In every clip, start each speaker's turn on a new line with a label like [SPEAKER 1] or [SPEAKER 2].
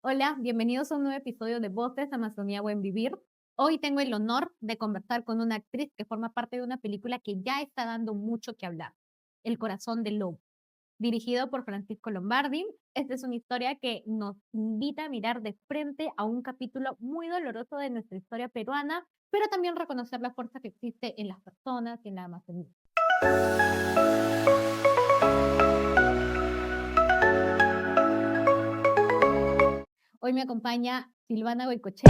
[SPEAKER 1] Hola, bienvenidos a un nuevo episodio de Voces Amazonía Buen Vivir. Hoy tengo el honor de conversar con una actriz que forma parte de una película que ya está dando mucho que hablar, El corazón del lobo, dirigido por Francisco Lombardi. Esta es una historia que nos invita a mirar de frente a un capítulo muy doloroso de nuestra historia peruana, pero también reconocer la fuerza que existe en las personas y en la Amazonía. Hoy me acompaña Silvana Goicoechea.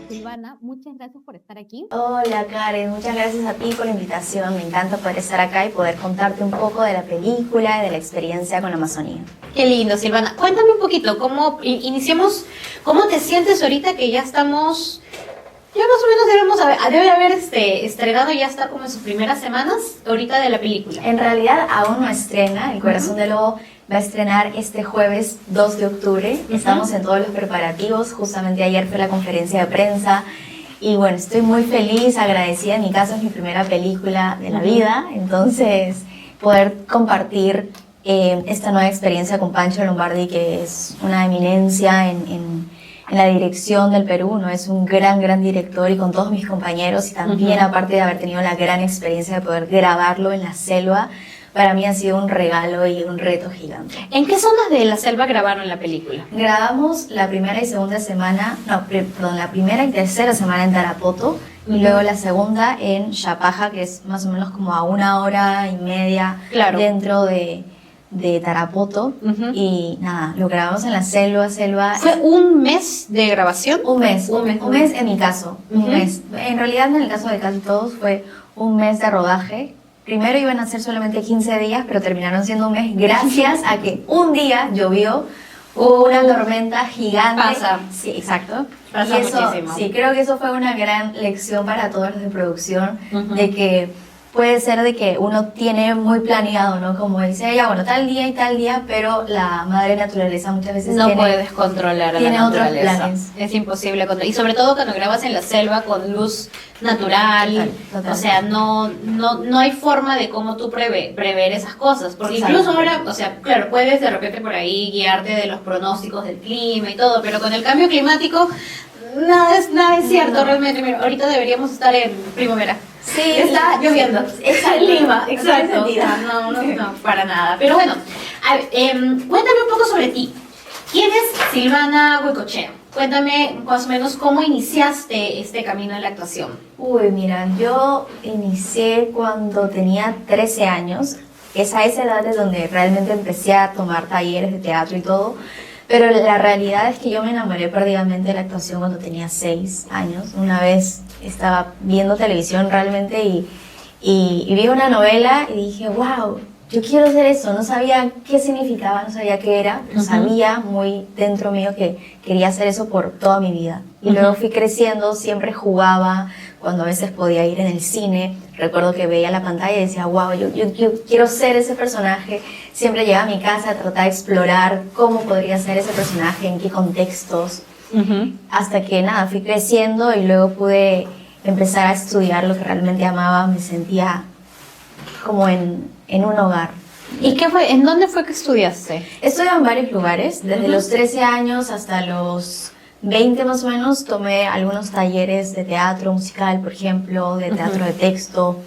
[SPEAKER 1] Silvana, muchas gracias por estar aquí.
[SPEAKER 2] Hola Karen, muchas gracias a ti por la invitación. Me encanta poder estar acá y poder contarte un poco de la película y de la experiencia con la Amazonía.
[SPEAKER 1] Qué lindo, Silvana. Cuéntame un poquito, iniciemos, ¿cómo te sientes ahorita que ya estamos, ya más o menos debe haber estrenado, ya está como en sus primeras semanas ahorita de la película?
[SPEAKER 2] En realidad aún no estrena, El Corazón del Lobo va a estrenar este jueves 2 de octubre. Estamos en todos los preparativos, justamente ayer fue la conferencia de prensa y bueno, estoy muy feliz, agradecida. En mi caso es mi primera película de la vida, entonces poder compartir esta nueva experiencia con Pancho Lombardi, que es una eminencia en la dirección del Perú, ¿no? Es un gran director, y con todos mis compañeros, y también aparte de haber tenido la gran experiencia de poder grabarlo en la selva, para mí ha sido un regalo y un reto gigante.
[SPEAKER 1] ¿En qué zonas de la selva grabaron la película?
[SPEAKER 2] Grabamos la primera y segunda semana, la primera y tercera semana en Tarapoto, y luego la segunda en Chapaja, que es más o menos como a 1 hora y media dentro de Tarapoto. Y nada, lo grabamos en la selva.
[SPEAKER 1] ¿Fue un mes de grabación?
[SPEAKER 2] Un mes en mi caso, un mes. En realidad, en el caso de casi todos, fue un mes de rodaje. Primero iban a ser solamente 15 días, pero terminaron siendo un mes gracias a que un día llovió, hubo una tormenta gigante.
[SPEAKER 1] Pasa.
[SPEAKER 2] Sí, exacto.
[SPEAKER 1] Pasa
[SPEAKER 2] y eso,
[SPEAKER 1] muchísimo.
[SPEAKER 2] Sí, creo que eso fue una gran lección para todos los de producción, de que puede ser de que uno tiene muy planeado, ¿no? Como dice ella, bueno, tal día y tal día, pero la madre naturaleza muchas veces
[SPEAKER 1] no puedes controlar a la naturaleza.
[SPEAKER 2] Otros planes.
[SPEAKER 1] Es imposible controlar. Y sobre todo cuando grabas en la selva con luz natural.
[SPEAKER 2] Total.
[SPEAKER 1] O sea, no hay forma de cómo tú prever esas cosas. Porque incluso ahora, o sea, claro, puedes de repente por ahí guiarte de los pronósticos del clima y todo, pero con el cambio climático nada es cierto realmente. Mira, ahorita deberíamos estar en primavera.
[SPEAKER 2] Sí,
[SPEAKER 1] está lloviendo.
[SPEAKER 2] Está en Lima,
[SPEAKER 1] exacto. No, para nada. Pero bueno, a ver, cuéntame un poco sobre ti. ¿Quién es Silvana Goicoechea? Cuéntame más o menos cómo iniciaste este camino en la actuación.
[SPEAKER 2] Uy, mira, yo inicié cuando tenía 13 años. Es a esa edad de donde realmente empecé a tomar talleres de teatro y todo. Pero la realidad es que yo me enamoré perdidamente de la actuación cuando tenía 6 años. Una vez estaba viendo televisión realmente y vi una novela y dije, wow, yo quiero hacer eso. No sabía qué significaba, no sabía qué era, pero sabía muy dentro mío que quería hacer eso por toda mi vida. Y luego fui creciendo, siempre jugaba, cuando a veces podía ir en el cine. Recuerdo que veía la pantalla y decía, wow, yo quiero ser ese personaje. Siempre llegaba a mi casa a tratar de explorar cómo podría ser ese personaje, en qué contextos. Hasta que nada, fui creciendo y luego pude empezar a estudiar lo que realmente amaba. Me sentía como en un hogar.
[SPEAKER 1] ¿Y qué fue? ¿En dónde fue que estudiaste?
[SPEAKER 2] Estudié en varios lugares, desde los 13 años hasta los 20 más o menos. Tomé algunos talleres de teatro musical, por ejemplo, de teatro de texto,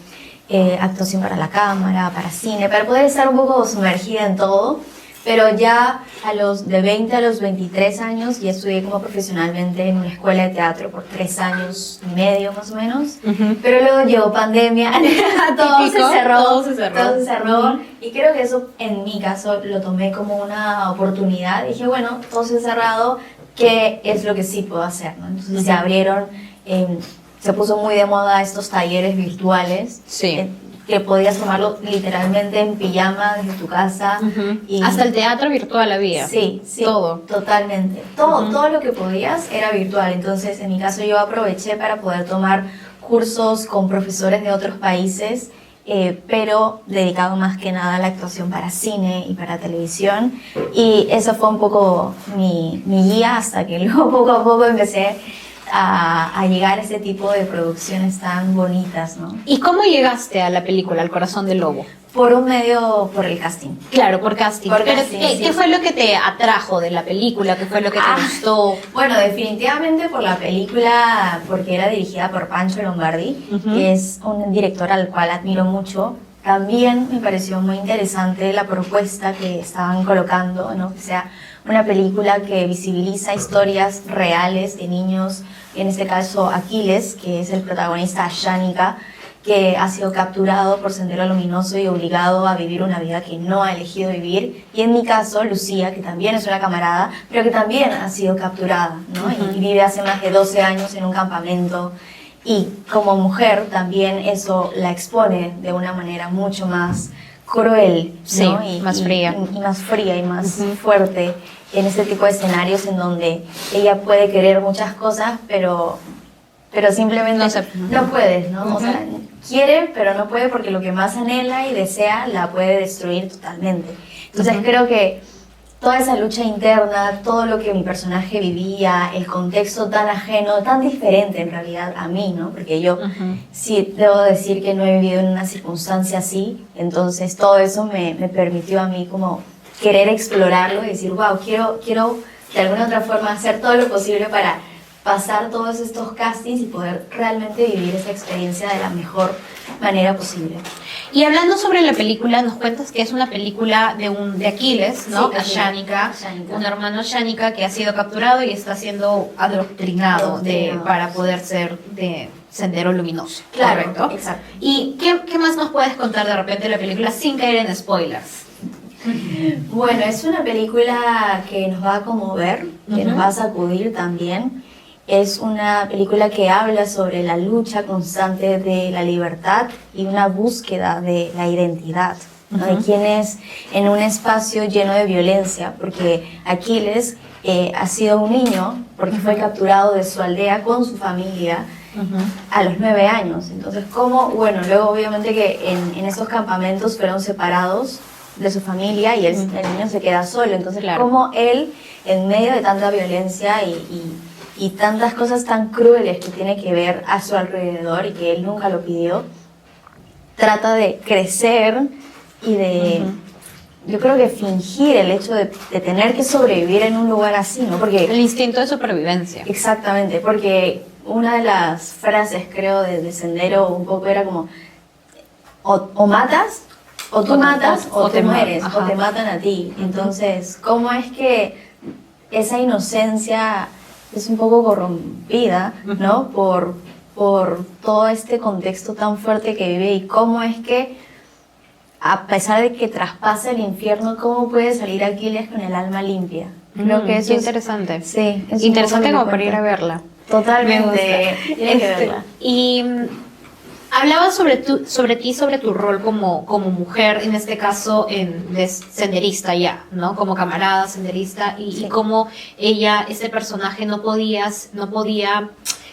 [SPEAKER 2] actuación para la cámara, para cine, para poder estar un poco sumergida en todo. Pero ya de 20 a los 23 años ya estudié como profesionalmente en una escuela de teatro por 3 años y medio más o menos. Pero luego llegó pandemia, todo se cerró. Y creo que eso en mi caso lo tomé como una oportunidad. Dije, bueno, todo se ha cerrado, ¿qué es lo que sí puedo hacer, ¿no? Entonces se abrieron, se puso muy de moda estos talleres virtuales.
[SPEAKER 1] Sí.
[SPEAKER 2] Que podías tomarlo literalmente en pijama desde tu casa.
[SPEAKER 1] Y hasta el teatro virtual había.
[SPEAKER 2] Sí,
[SPEAKER 1] todo.
[SPEAKER 2] Totalmente. Todo lo que podías era virtual. Entonces, en mi caso, yo aproveché para poder tomar cursos con profesores de otros países, pero dedicado más que nada a la actuación para cine y para televisión. Y eso fue un poco mi guía, hasta que luego poco a poco empecé a llegar a ese tipo de producciones tan bonitas, ¿no?
[SPEAKER 1] ¿Y cómo llegaste a la película, El corazón del lobo?
[SPEAKER 2] por un medio, por el casting.
[SPEAKER 1] Claro, por casting.
[SPEAKER 2] Por
[SPEAKER 1] Pero
[SPEAKER 2] casting, sí.
[SPEAKER 1] ¿qué fue lo que te atrajo de la película? ¿Qué fue lo que te gustó?
[SPEAKER 2] Bueno, definitivamente por la película, porque era dirigida por Pancho Lombardi, que es un director al cual admiro mucho. También me pareció muy interesante la propuesta que estaban colocando, ¿no? Que sea una película que visibiliza historias reales de niños, en este caso Aquiles, que es el protagonista Ashánica, que ha sido capturado por Sendero Luminoso y obligado a vivir una vida que no ha elegido vivir. Y en mi caso, Lucía, que también es una camarada, pero que también ha sido capturada, ¿no? Y vive hace más de 12 años en un campamento. Y como mujer también eso la expone de una manera mucho más cruel, ¿no?
[SPEAKER 1] Sí, más fría.
[SPEAKER 2] Y más fría y más fuerte en este tipo de escenarios en donde ella puede querer muchas cosas, pero simplemente no puede, ¿no? O sea, quiere, pero no puede porque lo que más anhela y desea la puede destruir totalmente. Entonces creo que toda esa lucha interna, todo lo que mi personaje vivía, el contexto tan ajeno, tan diferente en realidad a mí, ¿no? Porque yo sí debo decir que no he vivido en una circunstancia así, entonces todo eso me permitió a mí como querer explorarlo y decir, wow, quiero de alguna otra forma hacer todo lo posible para pasar todos estos castings y poder realmente vivir esa experiencia de la mejor manera posible.
[SPEAKER 1] Y hablando sobre la película, nos cuentas que es una película de Aquiles, ¿no?
[SPEAKER 2] Sí,
[SPEAKER 1] Ashánica, un hermano Ashánica que ha sido capturado y está siendo adoctrinado para poder ser de Sendero Luminoso.
[SPEAKER 2] Claro,
[SPEAKER 1] ¿correcto?
[SPEAKER 2] exacto.
[SPEAKER 1] ¿Y qué más nos puedes contar de repente de la película sin caer en spoilers?
[SPEAKER 2] Bueno, es una película que nos va a conmover, que nos va a sacudir también. Es una película que habla sobre la lucha constante de la libertad y una búsqueda de la identidad, ¿no? De quién es en un espacio lleno de violencia, porque Aquiles ha sido un niño porque fue capturado de su aldea con su familia a los 9 años. Entonces, ¿cómo? Bueno, luego obviamente que en esos campamentos fueron separados de su familia y el niño se queda solo. Entonces, ¿cómo él, en medio de tanta violencia y tantas cosas tan crueles que tiene que ver a su alrededor y que él nunca lo pidió, trata de crecer y de, yo creo que fingir el hecho de tener que sobrevivir en un lugar así, ¿no? Porque
[SPEAKER 1] el instinto de supervivencia.
[SPEAKER 2] Exactamente, porque una de las frases, creo, de Sendero un poco era como, o matas, o tú matas, o te mueres, o te matan a ti. Entonces, ¿cómo es que esa inocencia es un poco corrompida, ¿no? Por todo este contexto tan fuerte que vive, y cómo es que, a pesar de que traspasa el infierno, cómo puede salir Aquiles con el alma limpia. Creo que eso
[SPEAKER 1] es interesante.
[SPEAKER 2] Sí, es
[SPEAKER 1] interesante como para ir a verla.
[SPEAKER 2] Totalmente. Tienen que verla.
[SPEAKER 1] Y hablabas sobre ti, sobre tu rol como mujer, en este caso de senderista ya, ¿no? Como camarada senderista, y cómo ella, ese personaje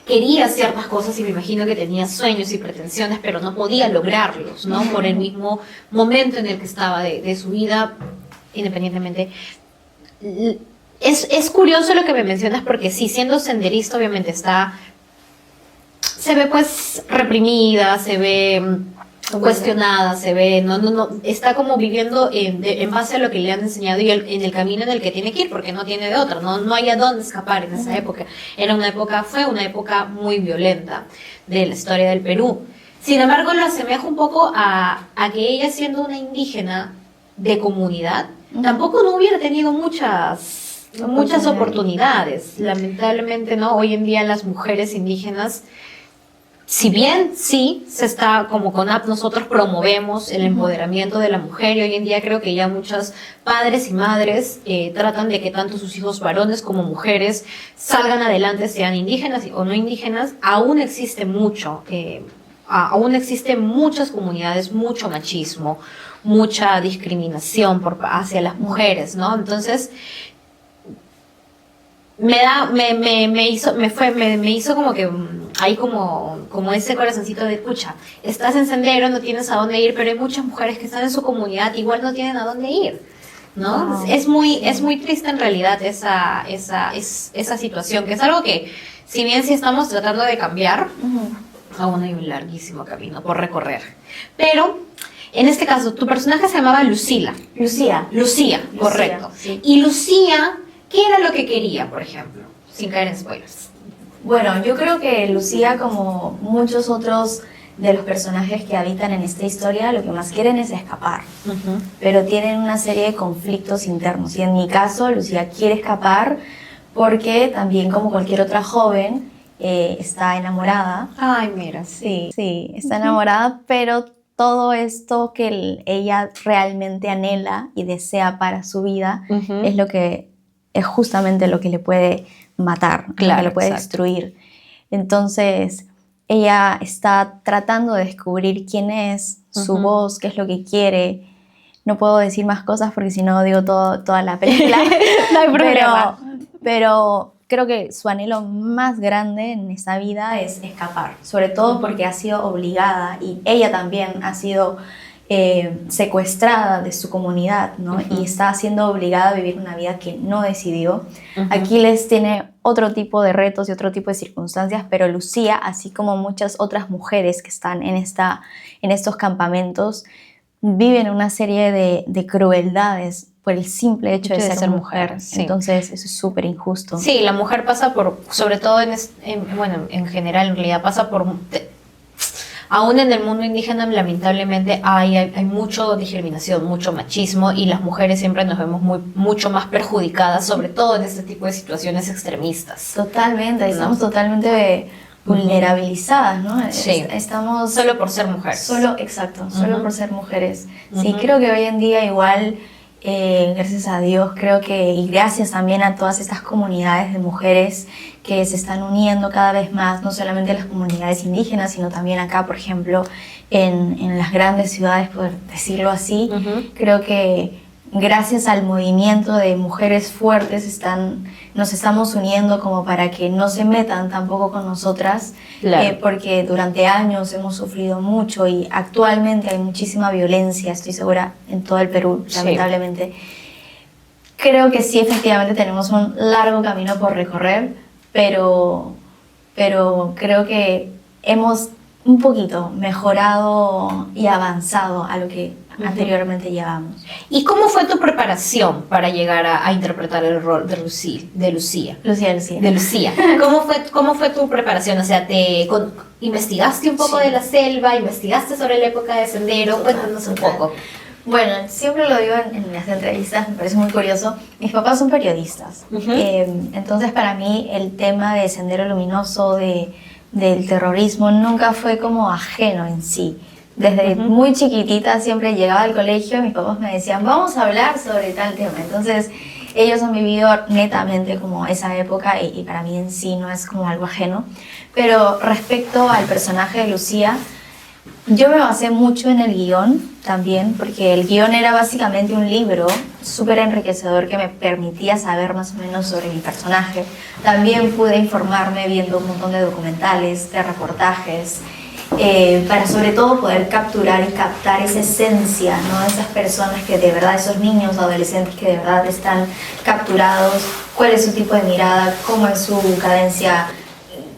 [SPEAKER 1] quería ciertas cosas y me imagino que tenía sueños y pretensiones, pero no podía lograrlos, ¿no? Por el mismo momento en el que estaba de su vida, independientemente. Es curioso lo que me mencionas porque sí, siendo senderista obviamente se ve pues reprimida, se ve cuestionada, se ve, no, está como viviendo en base a lo que le han enseñado y en el camino en el que tiene que ir, porque no tiene de otra, no hay a dónde escapar en esa época. Fue una época muy violenta de la historia del Perú. Sin embargo, lo asemejo un poco a que ella, siendo una indígena de comunidad, tampoco no hubiera tenido muchas oportunidades. Lamentablemente, ¿no? Hoy en día las mujeres indígenas, si bien sí se está, como CONAP, nosotros promovemos el empoderamiento de la mujer, y hoy en día creo que ya muchos padres y madres tratan de que tanto sus hijos varones como mujeres salgan adelante, sean indígenas o no indígenas. Aún existe aún existen muchas comunidades, mucho machismo, mucha discriminación hacia las mujeres, ¿no? Entonces, me hizo como que hay como ese corazoncito de pucha, estás en Sendero, no tienes a dónde ir, pero hay muchas mujeres que están en su comunidad, igual no tienen a dónde ir, ¿no? Wow. Es muy triste en realidad esa situación, que es algo que, si bien sí estamos tratando de cambiar, aún hay un larguísimo camino por recorrer. Pero
[SPEAKER 3] En este caso, tu personaje se llamaba Lucila. Lucía, correcto.
[SPEAKER 2] Sí.
[SPEAKER 3] Y Lucía, ¿qué era lo que quería, por ejemplo? Sin caer en spoilers.
[SPEAKER 2] Bueno, yo creo que Lucía, como muchos otros de los personajes que habitan en esta historia, lo que más quieren es escapar, pero tienen una serie de conflictos internos. Y en mi caso, Lucía quiere escapar porque también, como cualquier otra joven, está enamorada.
[SPEAKER 3] Ay, mira.
[SPEAKER 2] Sí, está enamorada, pero todo esto que ella realmente anhela y desea para su vida es lo que es justamente lo que le puede matar, lo que le puede destruir. Entonces, ella está tratando de descubrir quién es, su voz, qué es lo que quiere. No puedo decir más cosas porque si no digo toda la película.
[SPEAKER 3] No hay problema.
[SPEAKER 2] Pero creo que su anhelo más grande en esa vida es escapar, sobre todo porque ha sido obligada y ella también ha sido secuestrada de su comunidad, ¿no? Y está siendo obligada a vivir una vida que no decidió. Aquiles tiene otro tipo de retos y otro tipo de circunstancias, pero Lucía, así como muchas otras mujeres que están en estos campamentos, viven una serie de crueldades por el simple hecho de ser mujer.
[SPEAKER 3] Sí.
[SPEAKER 2] Entonces eso es súper injusto.
[SPEAKER 3] Sí, la mujer pasa por, sobre todo en general, en realidad pasa por... Aún en el mundo indígena, lamentablemente, hay mucho discriminación, mucho machismo, y las mujeres siempre nos vemos mucho más perjudicadas, sobre todo en este tipo de situaciones extremistas.
[SPEAKER 2] Totalmente, estamos totalmente vulnerabilizadas, ¿no?
[SPEAKER 3] Sí.
[SPEAKER 2] Estamos...
[SPEAKER 3] Solo por ser mujeres.
[SPEAKER 2] Solo por ser mujeres. Sí, creo que hoy en día igual, gracias a Dios, creo que, y gracias también a todas estas comunidades de mujeres que se están uniendo cada vez más, no solamente las comunidades indígenas, sino también acá, por ejemplo, en las grandes ciudades, por decirlo así. Creo que gracias al movimiento de mujeres fuertes nos estamos uniendo como para que no se metan tampoco con nosotras, porque durante años hemos sufrido mucho y actualmente hay muchísima violencia, estoy segura, en todo el Perú, lamentablemente. Creo que sí, efectivamente tenemos un largo camino por recorrer, pero creo que hemos un poquito mejorado y avanzado a lo que anteriormente llevamos.
[SPEAKER 3] ¿Y cómo fue tu preparación para llegar a interpretar el rol de Lucía?
[SPEAKER 2] Lucía.
[SPEAKER 3] ¿Cómo fue tu preparación? O sea, ¿investigaste un poco de la selva? ¿Investigaste sobre la época de Sendero? Cuéntanos un poco.
[SPEAKER 2] Bueno, siempre lo digo en las entrevistas, me parece muy curioso. Mis papás son periodistas. Entonces, para mí, el tema de Sendero Luminoso, del terrorismo, nunca fue como ajeno en sí. Desde muy chiquitita siempre llegaba al colegio y mis papás me decían, vamos a hablar sobre tal tema. Entonces, ellos han vivido netamente como esa época y para mí en sí no es como algo ajeno. Pero respecto al personaje de Lucía, yo me basé mucho en el guión también, porque el guión era básicamente un libro súper enriquecedor que me permitía saber más o menos sobre mi personaje. También pude informarme viendo un montón de documentales, de reportajes, para sobre todo poder capturar y captar esa esencia, ¿no? De esas personas que de verdad, esos niños, adolescentes que de verdad están capturados, cuál es su tipo de mirada, cómo es su cadencia,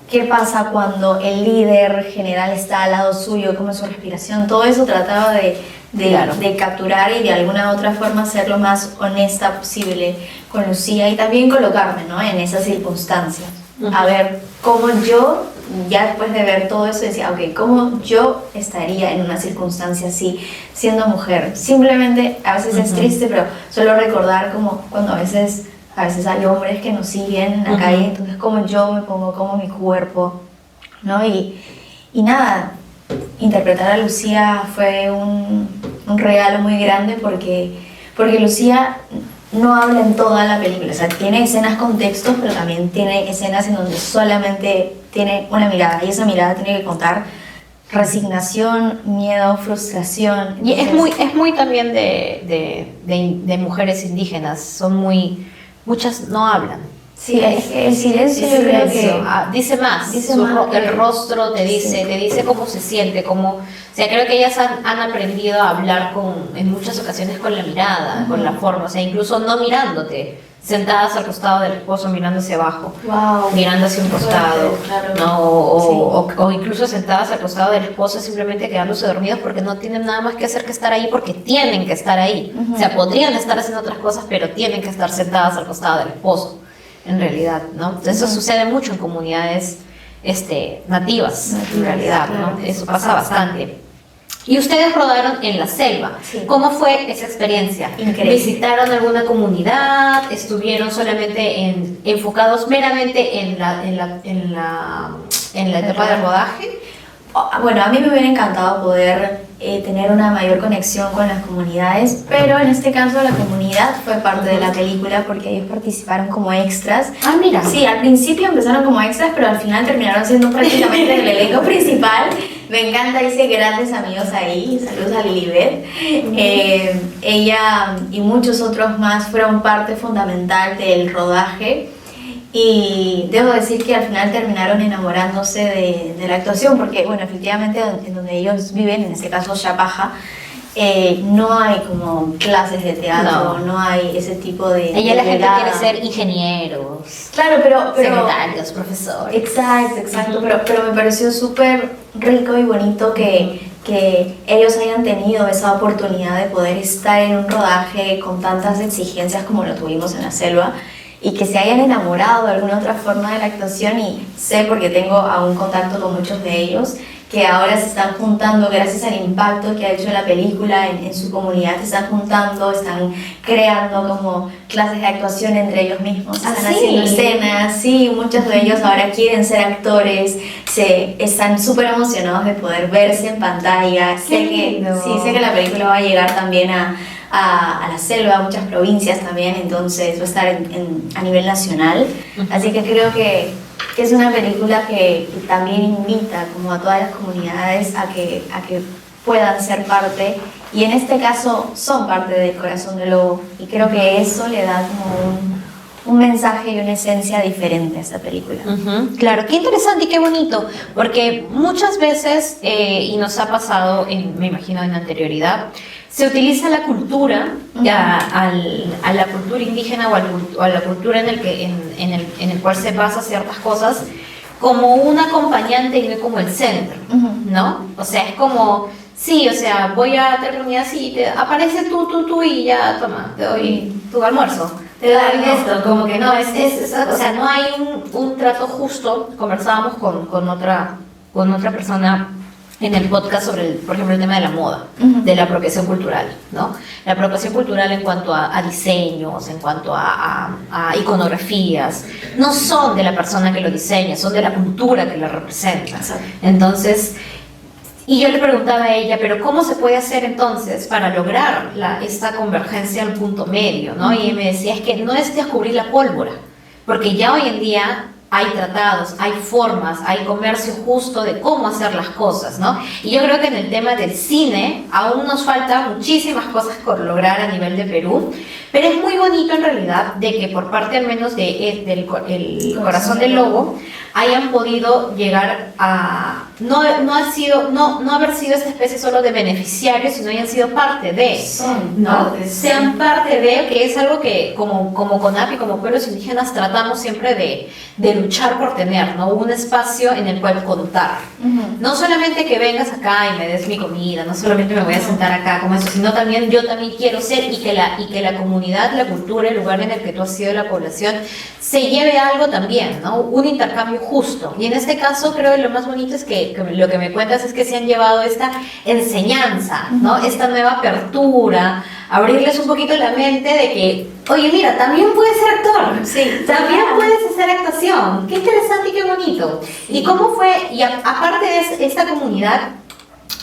[SPEAKER 2] qué pasa cuando el líder general está al lado suyo, cómo es su respiración. Todo eso trataba de capturar y de alguna otra forma ser lo más honesta posible con Lucía y también colocarme, ¿no? En esas circunstancias. A ver cómo yo, ya después de ver todo eso, decía, ok, cómo yo estaría en una circunstancia así, siendo mujer. Simplemente, a veces es triste, pero solo recordar como cuando a veces hay hombres que nos siguen en la calle, entonces como yo me pongo, como mi cuerpo, ¿no? Y nada, interpretar a Lucía fue un regalo muy grande porque Lucía no habla en toda la película, o sea, tiene escenas con textos, pero también tiene escenas en donde solamente tiene una mirada, y esa mirada tiene que contar resignación, miedo, frustración.
[SPEAKER 3] Y es muy también de mujeres indígenas, muchas no hablan.
[SPEAKER 2] Sí, el silencio yo creo que...
[SPEAKER 3] dice más, el rostro te dice cómo se siente, o sea, creo que ellas han aprendido a hablar en muchas ocasiones con la mirada, con la forma, o sea, incluso no mirándote, sentadas al costado del esposo mirando hacia abajo,
[SPEAKER 2] Wow.
[SPEAKER 3] mirando hacia un costado,
[SPEAKER 2] Claro.
[SPEAKER 3] ¿no? O incluso sentadas al costado del esposo simplemente quedándose dormidos porque no tienen nada más que hacer que estar ahí porque tienen que estar ahí. O sea, podrían estar haciendo otras cosas, pero tienen que estar sentadas al costado del esposo, en realidad, ¿no? Eso sucede mucho en comunidades nativas, en realidad, ¿no? Eso pasa bastante. Y ustedes rodaron en la selva.
[SPEAKER 2] Sí.
[SPEAKER 3] ¿Cómo fue esa experiencia?
[SPEAKER 2] Increíble.
[SPEAKER 3] ¿Visitaron alguna comunidad? ¿Estuvieron solamente enfocados meramente en la etapa de rodaje?
[SPEAKER 2] Bueno, a mí me hubiera encantado poder tener una mayor conexión con las comunidades, pero en este caso la comunidad fue parte de la película porque ellos participaron como extras.
[SPEAKER 3] Ah, mira.
[SPEAKER 2] Sí, al principio empezaron como extras, pero al final terminaron siendo prácticamente el elenco principal. Me encanta, hice grandes amigos ahí. Saludos a Lilibet. Ella y muchos otros más fueron parte fundamental del rodaje. Y debo decir que al final terminaron enamorándose de la actuación, porque, bueno, efectivamente en donde ellos viven, en este caso Chapaja, no hay como clases de teatro, no hay ese tipo de...
[SPEAKER 3] Ella la gente
[SPEAKER 2] velada.
[SPEAKER 3] quiere ser ingenieros,
[SPEAKER 2] Claro, pero
[SPEAKER 3] secretarios, profesores.
[SPEAKER 2] Exacto, pero me pareció súper rico y bonito que ellos hayan tenido esa oportunidad de poder estar en un rodaje con tantas exigencias como lo tuvimos en la selva y que se hayan enamorado de alguna otra forma de la actuación. Y sé, porque tengo aún contacto con muchos de ellos, que ahora se están juntando gracias al impacto que ha hecho la película en su comunidad. Se están juntando, están creando como clases de actuación entre ellos mismos, están haciendo escenas. Sí, muchos de ellos ahora quieren ser actores, están súper emocionados de poder verse en pantalla. Sé que la película va a llegar también a la selva, a muchas provincias también, entonces va a estar a nivel nacional. Así que creo que es una película que también invita como a todas las comunidades a que puedan ser parte, y en este caso son parte del Corazón del Lobo, y creo que eso le da como un mensaje y una esencia diferente a esta película.
[SPEAKER 3] Claro, qué interesante y qué bonito, porque muchas veces, y nos ha pasado, me imagino en anterioridad, se utiliza la cultura, a la cultura indígena o a la cultura en el cual se basa ciertas cosas, como un acompañante y no como el centro, ¿no? O sea, es como, sí, o sea, voy a tener reunión así, aparece tú y ya, toma, te doy tu almuerzo, te doy esto, como que no, o sea, no hay un trato justo. Conversábamos con otra persona en el podcast sobre, por ejemplo, el tema de la moda, de la apropiación cultural, ¿no? La apropiación cultural en cuanto a diseños, en cuanto a iconografías, no son de la persona que lo diseña, son de la cultura que la representa.
[SPEAKER 2] Exacto.
[SPEAKER 3] Entonces, y yo le preguntaba a ella, pero ¿cómo se puede hacer entonces para lograr esta convergencia al punto medio, ¿no? Y me decía, es que no es descubrir la pólvora, porque ya hoy en día hay tratados, hay formas, hay comercio justo de cómo hacer las cosas, ¿no? Y yo creo que en el tema del cine aún nos faltan muchísimas cosas por lograr a nivel de Perú, pero es muy bonito en realidad de que por parte al menos del Corazón del Lobo hayan podido llegar a no haber sido esta especie solo de beneficiarios, sino hayan sido parte de, sean parte de, que es algo que como CONAP y como pueblos indígenas tratamos siempre de luchar por tener, ¿no? Un espacio en el cual contar. No solamente que vengas acá y me des mi comida, no solamente me voy a sentar acá como eso, sino también yo también quiero ser, y que la comunidad, la cultura, el lugar en el que tú has sido la población, se lleve algo también, ¿no? Un intercambio justo. Y en este caso creo que lo más bonito es que lo que me cuentas es que se han llevado esta enseñanza, ¿no? Esta nueva apertura, abrirles un poquito la mente de que, oye, mira, también puedes ser actor,
[SPEAKER 2] Sí,
[SPEAKER 3] también puedes hacer actuación. Qué interesante y qué bonito. ¿Y cómo fue? Y aparte de esta comunidad,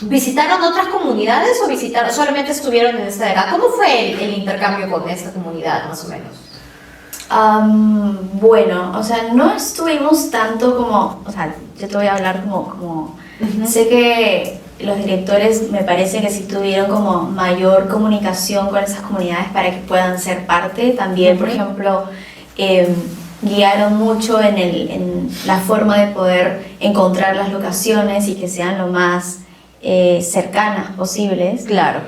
[SPEAKER 3] ¿visitaron otras comunidades o solamente estuvieron en esta de acá? ¿Cómo fue el intercambio con esta comunidad, más o menos?
[SPEAKER 2] Bueno, o sea, no estuvimos tanto como, o sea, yo te voy a hablar como sé que los directores me parece que sí tuvieron como mayor comunicación con esas comunidades para que puedan ser parte. También, por ejemplo, guiaron mucho en la forma de poder encontrar las locaciones y que sean lo más cercanas posibles.
[SPEAKER 3] Claro.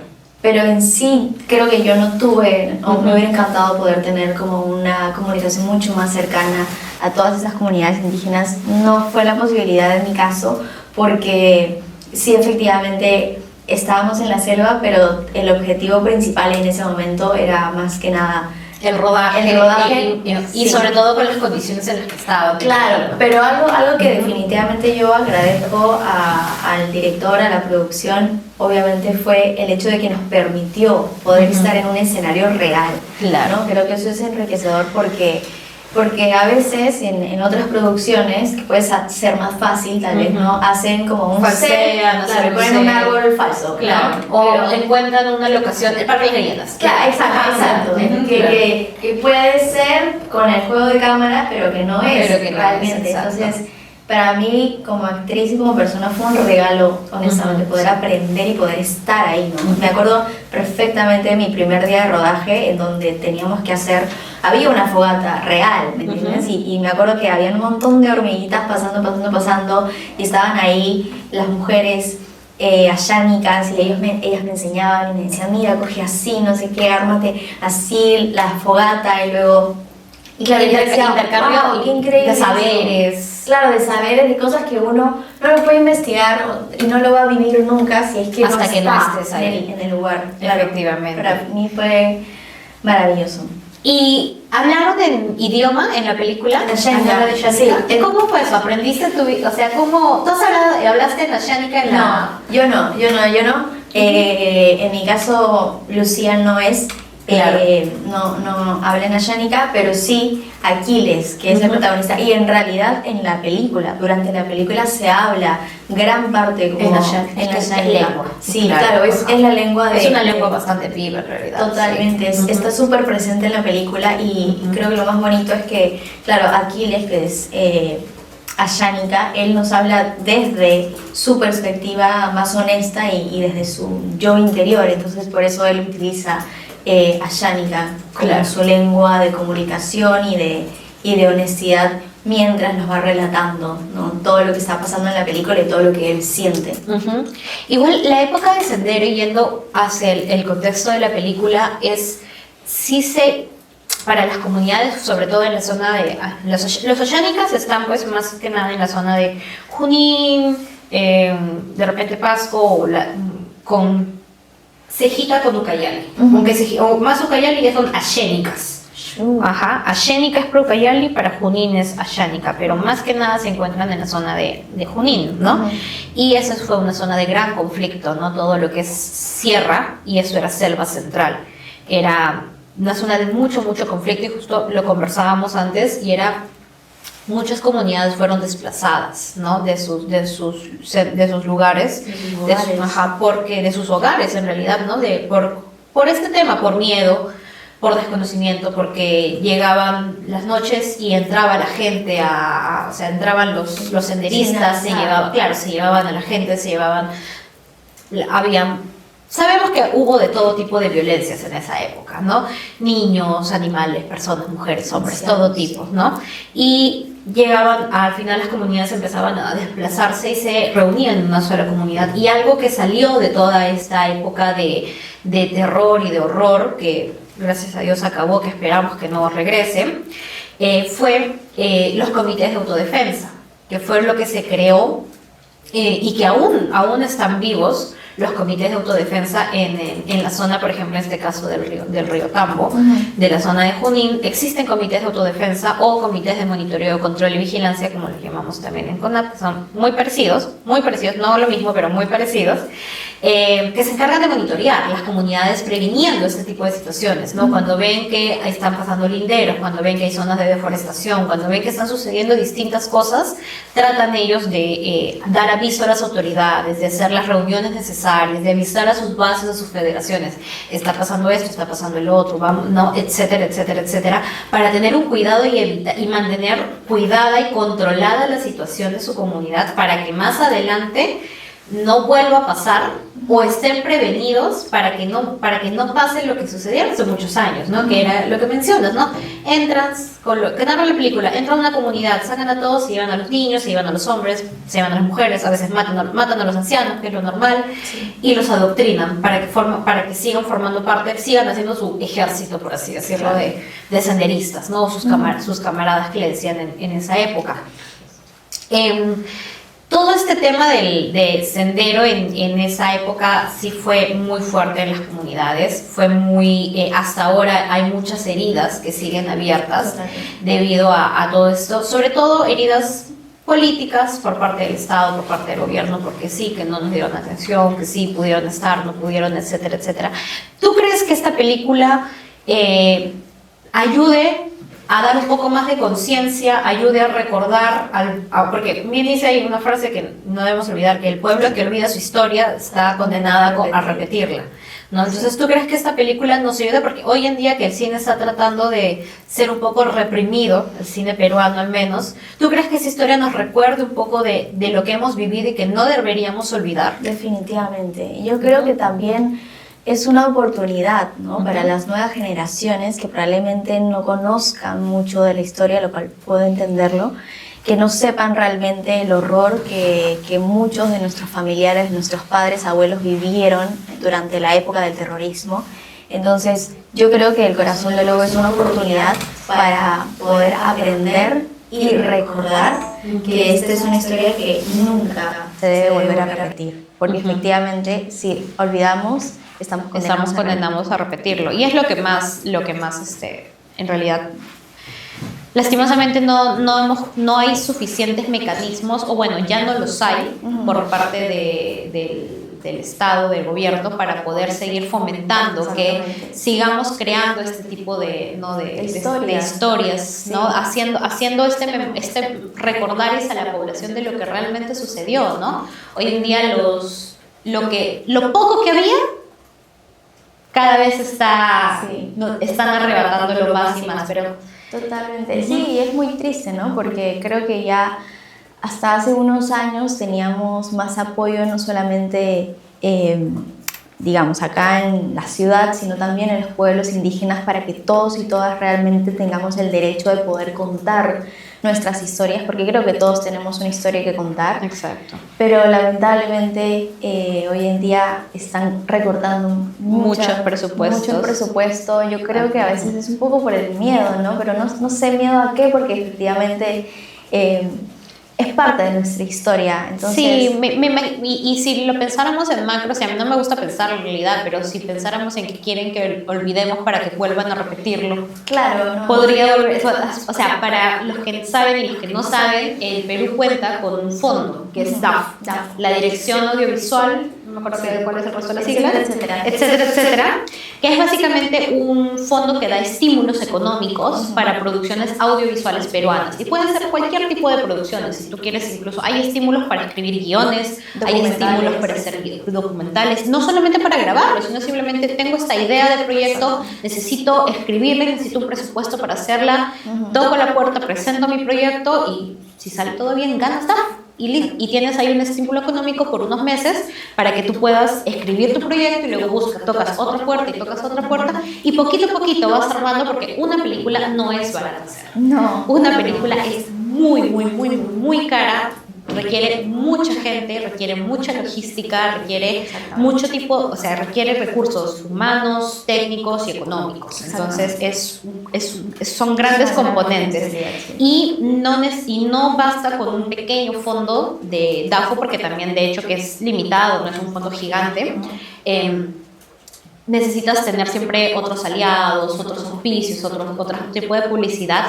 [SPEAKER 2] pero en sí creo que yo no tuve, o me hubiera encantado poder tener como una comunicación mucho más cercana a todas esas comunidades indígenas. No fue la posibilidad en mi caso, porque sí, efectivamente estábamos en la selva, pero el objetivo principal en ese momento era más que nada
[SPEAKER 3] el rodaje, y
[SPEAKER 2] sí.
[SPEAKER 3] sobre todo con las condiciones en las que estaba.
[SPEAKER 2] Claro, pero algo que definitivamente yo agradezco al director, a la producción, obviamente fue el hecho de que nos permitió poder estar en un escenario real.
[SPEAKER 3] Claro.
[SPEAKER 2] ¿No? Creo que eso es enriquecedor porque a veces en otras producciones, que puede ser más fácil tal vez, ¿no? Hacen como un
[SPEAKER 3] falsean,
[SPEAKER 2] set, claro, ponen un árbol falso,
[SPEAKER 3] claro,
[SPEAKER 2] ¿no?
[SPEAKER 3] o
[SPEAKER 2] pero
[SPEAKER 3] encuentran una locación, el Parque de las Leyendas.
[SPEAKER 2] Claro, exacto. Que puede ser con el juego de cámara, pero que no es
[SPEAKER 3] Pero que no
[SPEAKER 2] realmente.
[SPEAKER 3] es,
[SPEAKER 2] Entonces, para mí, como actriz y como persona, fue un regalo, honestamente, poder aprender y poder estar ahí, ¿no? Me acuerdo perfectamente de mi primer día de rodaje, en donde teníamos que hacer, había una fogata real, ¿me entiendes? Y me acuerdo que había un montón de hormiguitas pasando, y estaban ahí las mujeres ayánicas, y ellas me enseñaban y me decían, mira, coge así, no sé qué, ármate así la fogata, y luego... Y claro, yo decía,
[SPEAKER 3] intercambio
[SPEAKER 2] wow, qué increíble
[SPEAKER 3] de saberes.
[SPEAKER 2] Claro, de saberes, de cosas que uno no lo puede investigar y no lo va a vivir nunca si es que
[SPEAKER 3] hasta
[SPEAKER 2] no
[SPEAKER 3] que
[SPEAKER 2] está
[SPEAKER 3] no estés ahí.
[SPEAKER 2] en el lugar. Claro,
[SPEAKER 3] Efectivamente.
[SPEAKER 2] para mí fue maravilloso.
[SPEAKER 3] ¿Y hablaron en idioma en la película?
[SPEAKER 2] Ayánica,
[SPEAKER 3] ¿De Ayánica?
[SPEAKER 2] sí.
[SPEAKER 3] ¿Cómo fue eso? ¿Aprendiste tu... O sea, ¿cómo... ¿Tú hablaste en Ayánica en la...?
[SPEAKER 2] No, yo no. En mi caso, Lucía no es...
[SPEAKER 3] Claro.
[SPEAKER 2] No habla en ayánica, pero sí Aquiles, que es el protagonista, y en realidad en la película, durante la película se habla gran parte como
[SPEAKER 3] en ayánica.
[SPEAKER 2] Es
[SPEAKER 3] lengua.
[SPEAKER 2] Sí, claro, es la lengua de...
[SPEAKER 3] Es una lengua bastante viva en realidad.
[SPEAKER 2] Totalmente,
[SPEAKER 3] sí.
[SPEAKER 2] Está súper presente en la película y creo que lo más bonito es que, claro, Aquiles, que es ayánica, él nos habla desde su perspectiva más honesta y desde su yo interior, entonces por eso él utiliza ayánica como su lengua de comunicación y de honestidad mientras nos va relatando, ¿no? Todo lo que está pasando en la película y todo lo que él siente.
[SPEAKER 3] Igual la época de Sendero, yendo hacia el contexto de la película, para las comunidades, sobre todo en la zona de... Los ayánicas están pues más que nada en la zona de Junín, de repente Pasco, con Cejita con Ucayali, o más Ucayali ya son ayénicas. Ajá, ayénica es pro Ucayali, para Junín es ayánica, pero más que nada se encuentran en la zona de Junín, ¿no? Y esa fue una zona de gran conflicto, ¿no? Todo lo que es sierra, y eso era selva central. Era una zona de mucho conflicto, y justo lo conversábamos antes, y muchas comunidades fueron desplazadas, ¿no? de sus lugares, de sus hogares en realidad, ¿no? Por este tema, por miedo, por desconocimiento, porque llegaban las noches y entraba la gente o sea, entraban los senderistas, se llevaban a la gente, sabemos que hubo de todo tipo de violencias en esa época, ¿no? Niños, animales, personas, mujeres, hombres, todo tipo, ¿no? Y al final las comunidades empezaban a desplazarse y se reunían en una sola comunidad. Y algo que salió de toda esta época de terror y de horror, que gracias a Dios acabó, que esperamos que no regrese, fue los comités de autodefensa, que fue lo que se creó y que aún están vivos. Los comités de autodefensa en la zona, por ejemplo, en este caso del río Tambo, de la zona de Junín, existen comités de autodefensa o comités de monitoreo, control y vigilancia, como los llamamos también en CONAP, que son muy parecidos, no lo mismo, pero muy parecidos, que se encargan de monitorear las comunidades previniendo este tipo de situaciones, ¿no? Cuando ven que están pasando linderos, cuando ven que hay zonas de deforestación, cuando ven que están sucediendo distintas cosas, tratan ellos de dar aviso a las autoridades, de hacer las reuniones necesarias, de avisar a sus bases, a sus federaciones, está pasando esto, está pasando el otro, vamos, no, etcétera, para tener un cuidado y mantener cuidada y controlada la situación de su comunidad, para que más adelante no vuelva a pasar o estén prevenidos para que no pase lo que sucedió hace muchos años, ¿no? Que era lo que mencionas, ¿no? Entran, que narra la película, entran a una comunidad, sacan a todos, se llevan a los niños, se llevan a los hombres, se llevan a las mujeres, a veces matan a los ancianos, que es lo normal, y los adoctrinan para que sigan formando parte, sigan haciendo su ejército, por así decirlo, de senderistas, ¿no? Sus camaradas que le decían en esa época. Todo este tema del sendero en esa época sí fue muy fuerte en las comunidades, fue muy, hasta ahora hay muchas heridas que siguen abiertas debido a todo esto, sobre todo heridas políticas por parte del Estado, por parte del gobierno, porque sí, que no nos dieron atención, que sí pudieron estar, no pudieron, etcétera, etcétera. ¿Tú crees que esta película ayude a dar un poco más de conciencia, ayude a recordar, porque bien dice ahí una frase que no debemos olvidar, que el pueblo que olvida su historia está condenada a repetirla, ¿no? Entonces, ¿tú crees que esta película nos ayuda? Porque hoy en día que el cine está tratando de ser un poco reprimido, el cine peruano al menos, ¿tú crees que esa historia nos recuerde un poco de lo que hemos vivido y que no deberíamos olvidar?
[SPEAKER 2] Definitivamente. Yo creo que también es una oportunidad, ¿no? Para las nuevas generaciones que probablemente no conozcan mucho de la historia, lo cual puedo entenderlo, que no sepan realmente el horror que muchos de nuestros familiares, nuestros padres, abuelos vivieron durante la época del terrorismo. Entonces, yo creo que El Corazón del Lobo es una oportunidad para poder aprender y recordar que esta es una historia que nunca se debe volver a repetir, porque efectivamente, si olvidamos, estamos
[SPEAKER 3] condenados a repetirlo. Y es lo que más en realidad, lastimosamente no hay suficientes mecanismos, o bueno, ya no los hay por parte del Estado, del gobierno, para poder seguir fomentando que sigamos creando este tipo de historias,
[SPEAKER 2] sí,
[SPEAKER 3] ¿no? Haciendo este recordarles a la población de lo que realmente sucedió, ¿no? Hoy en día lo poco que había cada vez están arrebatándolo más y más, pero
[SPEAKER 2] totalmente. Sí, es muy triste, ¿no? Porque creo que ya hasta hace unos años teníamos más apoyo, no solamente, digamos, acá en la ciudad, sino también en los pueblos indígenas, para que todos y todas realmente tengamos el derecho de poder contar nuestras historias, porque creo que todos tenemos una historia que contar.
[SPEAKER 3] Exacto.
[SPEAKER 2] Pero lamentablemente hoy en día están recortando
[SPEAKER 3] muchos presupuestos.
[SPEAKER 2] Mucho presupuesto. Yo creo que a veces es un poco por el miedo, ¿no? Pero no sé miedo a qué, porque efectivamente es parte de nuestra historia. Entonces,
[SPEAKER 3] sí, y si lo pensáramos en macro, o sea, a mí no me gusta pensar en realidad, pero si pensáramos en que quieren que olvidemos para que vuelvan a repetirlo,
[SPEAKER 2] claro, no,
[SPEAKER 3] podría volver, o sea, para los que saben y los que no saben, el Perú cuenta con un fondo que es DAF, la Dirección Audiovisual, no me acuerdo cuál es el resto de las siglas, etcétera, que es básicamente un fondo que da estímulos económicos para producciones audiovisuales peruanas, y pueden ser cualquier tipo de producciones. Si tú quieres, incluso hay estímulos para escribir guiones, hay estímulos para hacer documentales, no solamente para grabarlo, sino simplemente tengo esta idea de proyecto, necesito escribirla, necesito un presupuesto para hacerla, toco la puerta, presento mi proyecto y si sale todo bien, ganas DAF. Y tienes ahí un estímulo económico por unos meses para que tú puedas escribir tu proyecto y luego tocas otra puerta y tocas otra puerta y poquito a poquito vas armando, porque una película no es barata hacer.
[SPEAKER 2] No.
[SPEAKER 3] Una película es muy cara, requiere mucha gente, requiere mucha logística, requiere mucho tipo, o sea, requiere recursos humanos, técnicos y económicos. Entonces son grandes componentes. Y no basta con un pequeño fondo de DAFO, porque también de hecho que es limitado, no es un fondo gigante. Necesitas tener siempre otros aliados, otros auspicios, otro tipo de publicidad.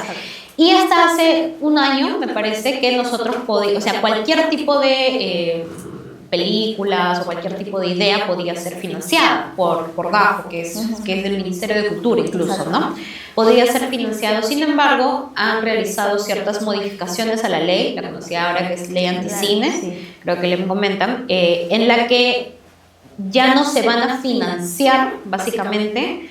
[SPEAKER 3] Y hasta hace un año, me parece, que nosotros podíamos, o sea, cualquier tipo de películas o cualquier tipo de idea podía ser financiada por DAFO, que es del Ministerio de Cultura incluso, ¿no? Podía ser financiado. Sin embargo, han realizado ciertas modificaciones a la ley, la conocida ahora que es Ley Anticine, creo que le comentan, en la que ya no se van a financiar, básicamente,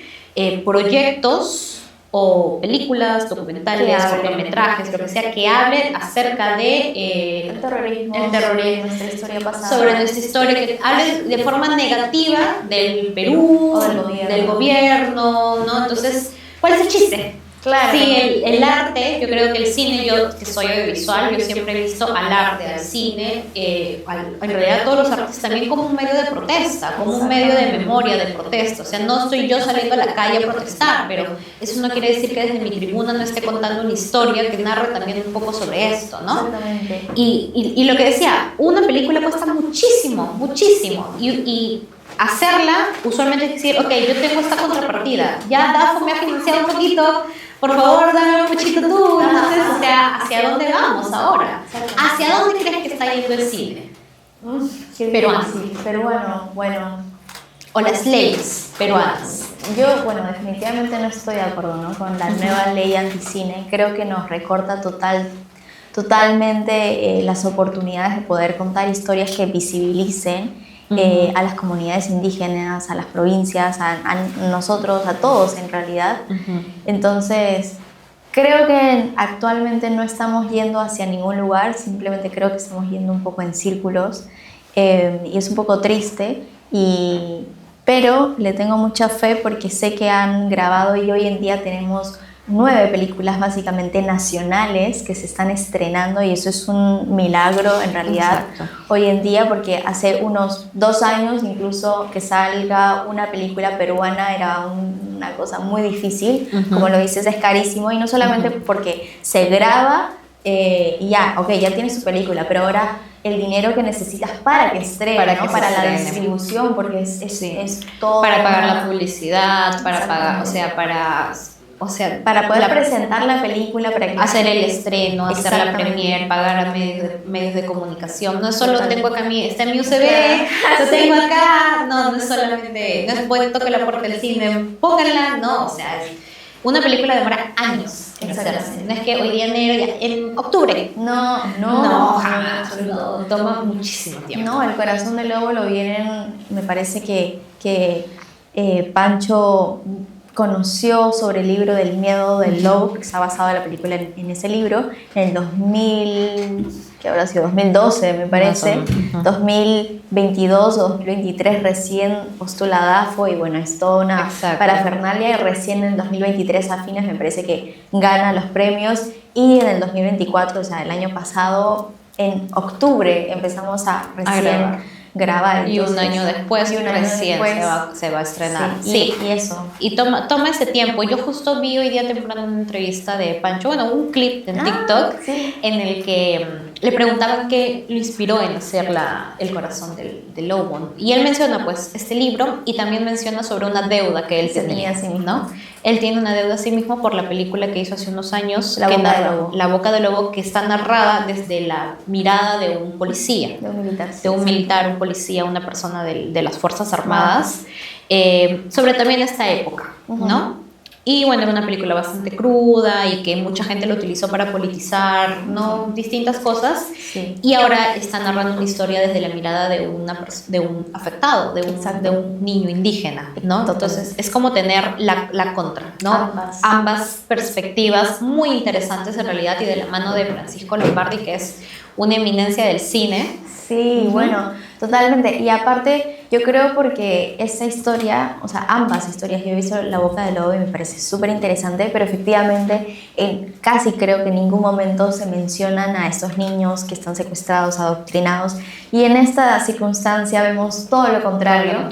[SPEAKER 3] proyectos o películas, documentales,
[SPEAKER 2] Que hablen.
[SPEAKER 3] cortometrajes, lo que sea, que hablen acerca de
[SPEAKER 2] El terrorismo,
[SPEAKER 3] terrorismo,
[SPEAKER 2] nuestra historia pasada.
[SPEAKER 3] sobre nuestra historia, que hablen de forma negativa del Perú,
[SPEAKER 2] O del
[SPEAKER 3] gobierno, ¿no? Entonces, ¿cuál es el chiste?
[SPEAKER 2] Claro.
[SPEAKER 3] Sí, el arte, yo creo que el cine, yo que soy audiovisual, yo siempre he visto al arte, al cine, en realidad a todos los artes también como un medio de protesta, como un medio de memoria, de protesta. O sea, no estoy yo saliendo a la calle a protestar, pero eso no quiere decir que desde mi tribuna no esté contando una historia que narre también un poco sobre esto, ¿no?
[SPEAKER 2] Exactamente.
[SPEAKER 3] Y lo que decía, una película cuesta muchísimo, muchísimo. Y hacerla, usualmente es decir, ok, yo tengo esta contrapartida, ya Dafo me ha financiado un poquito, por favor, dame un poquito tú. Entonces, o sea, ¿hacia dónde vamos ahora? ¿Hacia dónde crees que está yendo el cine? Peruano.
[SPEAKER 2] Bueno.
[SPEAKER 3] O las leyes peruanas.
[SPEAKER 2] Yo, bueno, definitivamente no estoy de acuerdo, ¿no? Con la nueva ley anticine. Creo que nos recorta totalmente las oportunidades de poder contar historias que visibilicen a las comunidades indígenas, a las provincias, a nosotros, a todos en realidad. Entonces, creo que actualmente no estamos yendo hacia ningún lugar, simplemente creo que estamos yendo un poco en círculos y es un poco triste, pero le tengo mucha fe porque sé que han grabado y hoy en día tenemos 9 películas básicamente nacionales que se están estrenando y eso es un milagro en realidad.
[SPEAKER 3] Exacto.
[SPEAKER 2] Hoy en día, porque hace unos 2 años incluso que salga una película peruana era una cosa muy difícil, como lo dices, es carísimo y no solamente porque se graba y ya, ok, ya tienes tu película, pero ahora el dinero que necesitas para que estrene,
[SPEAKER 3] Para
[SPEAKER 2] ¿no?
[SPEAKER 3] que se
[SPEAKER 2] para la
[SPEAKER 3] estrene.
[SPEAKER 2] distribución, porque
[SPEAKER 3] Sí.
[SPEAKER 2] es todo...
[SPEAKER 3] Para pagar la publicidad, para pagar,
[SPEAKER 2] para poder
[SPEAKER 3] la-
[SPEAKER 2] presentar la película, para que
[SPEAKER 3] hacer el estreno, hacer la
[SPEAKER 2] Exactamente.
[SPEAKER 3] premier, pagar a medios de comunicación. No es solo
[SPEAKER 2] Total.
[SPEAKER 3] tengo acá está en mi UCB, lo tengo acá, no es solamente, no es bueno, toque la puerta del cine, pónganla, no, o sea, una película demora años en hacerse. No es que hoy día en octubre.
[SPEAKER 2] No,
[SPEAKER 3] Jamás, no, toma muchísimo tiempo.
[SPEAKER 2] No, El Corazón del Lobo lo vienen, me parece que Pancho conoció sobre el libro del miedo del lobo, porque está basada la película en ese libro, en el 2000, que habrá sido 2012 me parece, 2022 o 2023 recién postula DAFO y bueno, es toda una
[SPEAKER 3] Exacto.
[SPEAKER 2] parafernalia y recién en 2023 a fines me parece que gana los premios y en el 2024, o sea, el año pasado, en octubre empezamos a recién grabar.
[SPEAKER 3] Y un
[SPEAKER 2] Entonces,
[SPEAKER 3] año después
[SPEAKER 2] y un año
[SPEAKER 3] recién
[SPEAKER 2] después,
[SPEAKER 3] se va a estrenar.
[SPEAKER 2] Sí, y eso.
[SPEAKER 3] Y toma ese tiempo. Yo justo vi hoy día temprano una entrevista de Pancho, bueno, un clip en TikTok
[SPEAKER 2] sí.
[SPEAKER 3] en el que le preguntaban qué lo inspiró en hacer El Corazón del Lobo. Y él menciona pues este libro y también menciona sobre una deuda que él
[SPEAKER 2] Se
[SPEAKER 3] tenía,
[SPEAKER 2] tenía a sí mismo.
[SPEAKER 3] ¿no? Él tiene una deuda a sí mismo por la película que hizo hace unos años,
[SPEAKER 2] La
[SPEAKER 3] que
[SPEAKER 2] Boca del
[SPEAKER 3] narra-
[SPEAKER 2] Lobo.
[SPEAKER 3] La Boca del Lobo, que está narrada desde la mirada de un policía,
[SPEAKER 2] De un militar.
[SPEAKER 3] de un militar, un policía, una persona de las Fuerzas Armadas, sobre también esta época, ¿no? Y bueno, era una película bastante cruda y que mucha gente lo utilizó para politizar, ¿no? Distintas cosas.
[SPEAKER 2] Sí.
[SPEAKER 3] Y ahora está narrando una historia desde la mirada de un afectado, de
[SPEAKER 2] Exacto.
[SPEAKER 3] un niño indígena, ¿no?
[SPEAKER 2] Totalmente.
[SPEAKER 3] Entonces es como tener la contra, ¿no? Ambas perspectivas muy interesantes en realidad y de la mano de Francisco Lombardi, que es una eminencia del cine.
[SPEAKER 2] Sí, bueno, totalmente. Y aparte, yo creo porque esa historia, o sea, ambas historias, yo he visto La Boca del Lobo y me parece súper interesante, pero efectivamente, casi creo que en ningún momento se mencionan a estos niños que están secuestrados, adoctrinados. Y en esta circunstancia vemos todo lo contrario.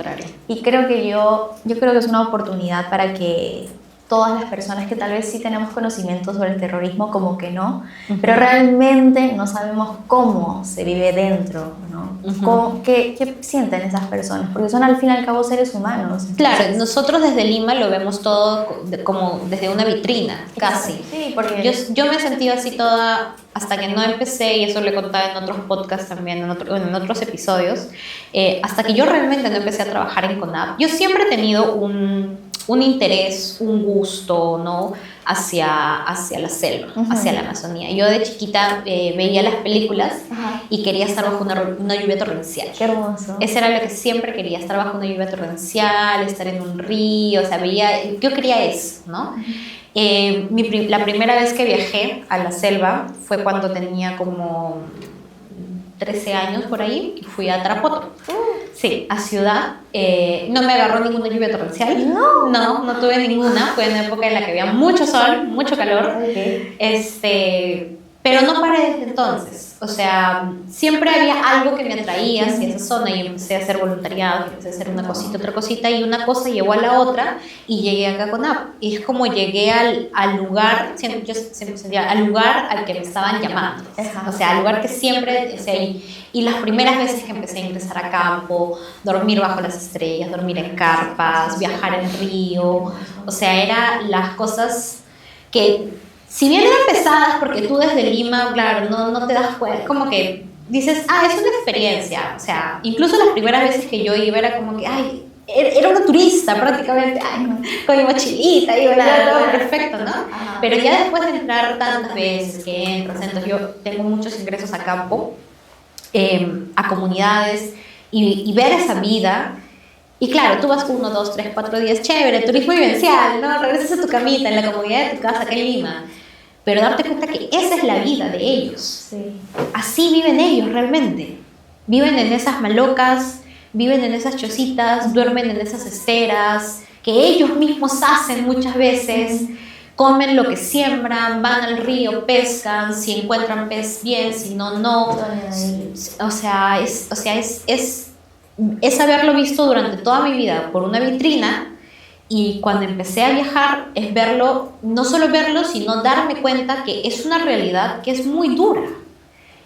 [SPEAKER 2] Y creo que yo creo que es una oportunidad para que todas las personas que tal vez sí tenemos conocimiento sobre el terrorismo, como que no, pero realmente no sabemos cómo se vive dentro, ¿no? ¿Qué sienten esas personas? Porque son al fin y al cabo seres humanos.
[SPEAKER 3] Claro,
[SPEAKER 2] Entonces,
[SPEAKER 3] nosotros desde Lima lo vemos todo como desde una vitrina, casi.
[SPEAKER 2] Sí, porque
[SPEAKER 3] Yo me he sentido así toda, hasta que no empecé, y eso lo he contado en otros podcasts también, en otros episodios, hasta que yo realmente no empecé a trabajar en CONAP. Yo siempre he tenido un interés, un gusto, ¿no? hacia la selva, hacia la Amazonía. Yo de chiquita veía las películas y quería estar bajo una lluvia torrencial.
[SPEAKER 2] qué hermoso.
[SPEAKER 3] Eso era lo que siempre quería, estar bajo una lluvia torrencial, estar en un río, o sea, yo quería eso, ¿no? La primera vez que viajé a la selva fue cuando tenía como 13 años por ahí y fui a Tarapoto. Sí, a Ciudad. No me agarró ninguna lluvia torrencial. No tuve ninguna. Fue en una época en la que había mucho sol, mucho calor. Pero no paré desde entonces. O sea, siempre había algo que me atraía hacia esa zona y empecé a hacer voluntariado, empecé a hacer una cosita, otra cosita, y una cosa llevó a la otra y llegué acá con App. Y es como llegué al lugar, yo siempre sentía, al lugar al que me estaban llamando. O sea, al lugar que siempre, o sea, y las primeras veces que empecé a ingresar a campo, dormir bajo las estrellas, dormir en carpas, viajar en río, o sea, eran las cosas que, si bien eran pesadas, porque tú desde Lima, claro, no te das cuenta, como que dices, es una experiencia. O sea, incluso las primeras veces que yo iba era como que, era una turista prácticamente, con mi mochilita, y todo perfecto, ¿no? Pero ya después de entrar tantas veces que entras, yo tengo muchos ingresos a campo, a comunidades, y ver esa vida. Y claro, tú vas 1, 2, 3, 4 días, chévere, turismo vivencial, ¿no? Regresas a tu camita en la comodidad de tu casa acá en Lima. Pero darte cuenta que esa es la vida de ellos.
[SPEAKER 2] Sí.
[SPEAKER 3] Así viven ellos realmente. Viven en esas malocas, viven en esas chocitas, duermen en esas esteras, que ellos mismos hacen muchas veces, comen lo que siembran, van al río, pescan, si encuentran pez bien, si no, no. O sea, es haberlo visto durante toda mi vida por una vitrina, y cuando empecé a viajar es verlo, no solo verlo, sino darme cuenta que es una realidad que es muy dura,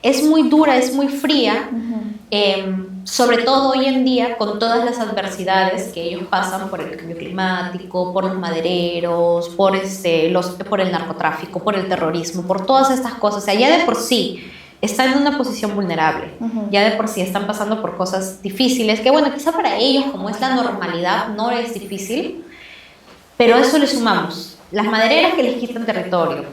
[SPEAKER 3] es muy fría, sobre todo hoy en día con todas las adversidades que ellos pasan por el cambio climático, por los madereros, por el narcotráfico, por el terrorismo, por todas estas cosas. O sea, ya de por sí están en una posición vulnerable, ya de por sí están pasando por cosas difíciles, que bueno, quizá para ellos, como es la normalidad, no es difícil, pero a eso le sumamos las madereras que les quitan territorio,